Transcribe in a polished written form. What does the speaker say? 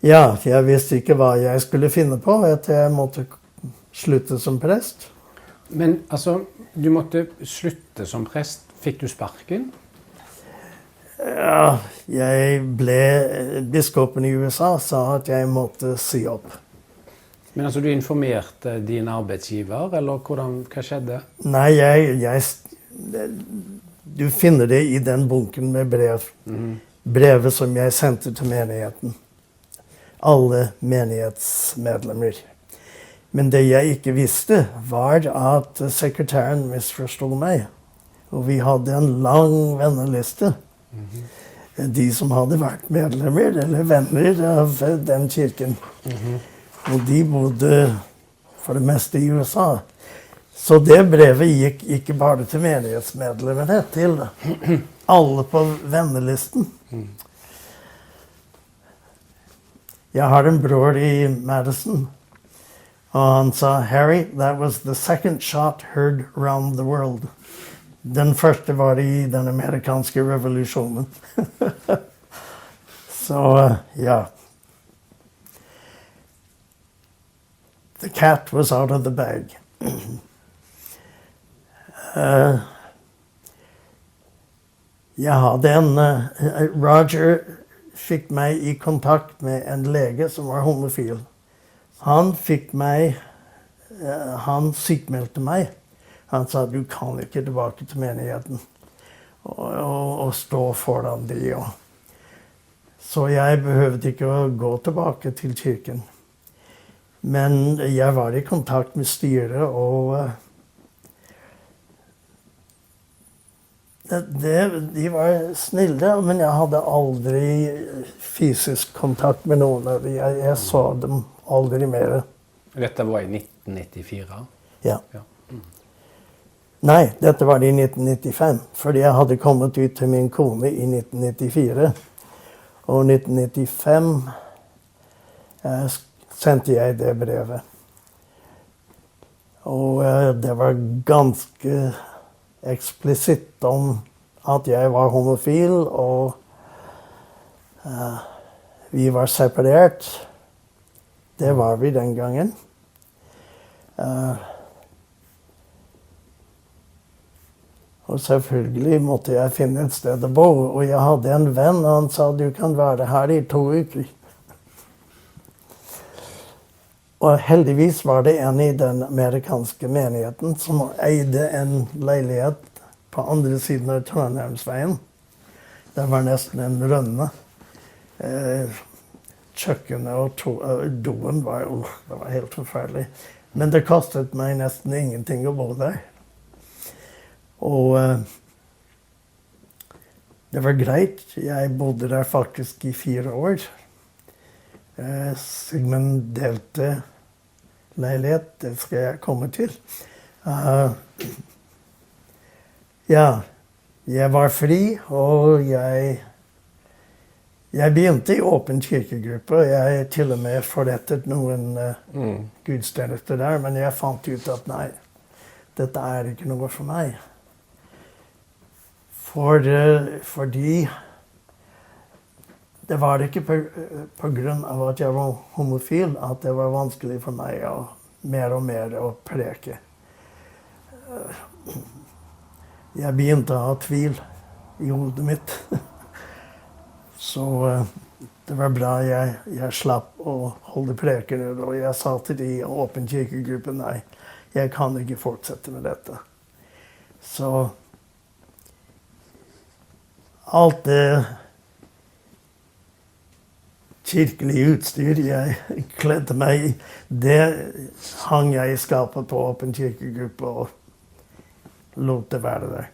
Ja, jeg visste ikke hva jeg skulle finne på etter jeg måtte slutte som prest. Men altså, du måtte slutte som prest. Fikk du sparken? Ja, biskopen i USA sa at jeg måtte si opp. Men altså, du informerte din arbeidsgiver, eller hva skjedde? Nei, du finner det i den bunken med brev. Brevet som jeg sendte til menigheten. Alle menighetsmedlemmer. Men det jeg ikke visste, var at sekretæren misforstod meg. Og vi hadde en lang venneliste. De som hadde vært medlemmer eller venner av den kirken. Og de bodde for det meste i USA. Så det brevet gikk ikke bare til menighetsmedlemmene, til alle på vennelisten. Jeg har en bror i Madison, og han sa, Harry, that was the second shot heard around the world. Den første var i den amerikanske revolusjonen. Så, ja. The cat was out of the bag. Jeg hadde Roger fikk meg i kontakt med en lege som var homofil. Han sykmeldte meg. Han sa, du kan ikke tilbake til menigheten og stå foran de. Så jeg behøvde ikke å gå tilbake til kirken. Men jeg var i kontakt med styret, og de var snille, men jeg hadde aldri fysisk kontakt med noen av dem. Jeg så dem aldri mer. Dette var i 1994? Ja. Nei, dette var i 1995, fordi jeg hadde kommet ut til min kone i 1994. Og i 1995 sendte jeg det brevet. Og det var ganske eksplisitt om at jeg var homofil, og vi var separert. Det var vi den gangen. Og selvfølgelig måtte jeg finne et sted å bo, og jeg hadde en venn, og han sa, du kan være her i 2 uker. Og heldigvis var det en i den amerikanske menigheten som eide en leilighet på andre siden av Trondheimsveien. Det var nesten en rønne. Kjøkkenet og doen var, det var helt forferdelig. Men det kostet meg nesten ingenting å bo der. Og det var greit. Jeg bodde der faktisk i 4 år. Sigmund delte leilighet, det skal jeg komme til. Ja, jeg var fri, og jeg begynte i åpen kirkegruppe, og jeg til og med forrettet noen gudstjenester der, men jeg fant ut at nei, dette er ikke noe for meg. Fordi det var ikke på grunn av at jeg var homofil at det var vanskelig for meg mer og mer å preke. Jeg begynte å ha tvil i hodet mitt. Så det var bra jeg slapp å holde prekener, og jeg sa til de i åpen kirkegruppe, nei, jeg kan ikke fortsette med dette. Så alt det kirkelig utstyr jeg kledde meg i, det hang jeg i skapet på åpen kirkegruppe og lot det være der.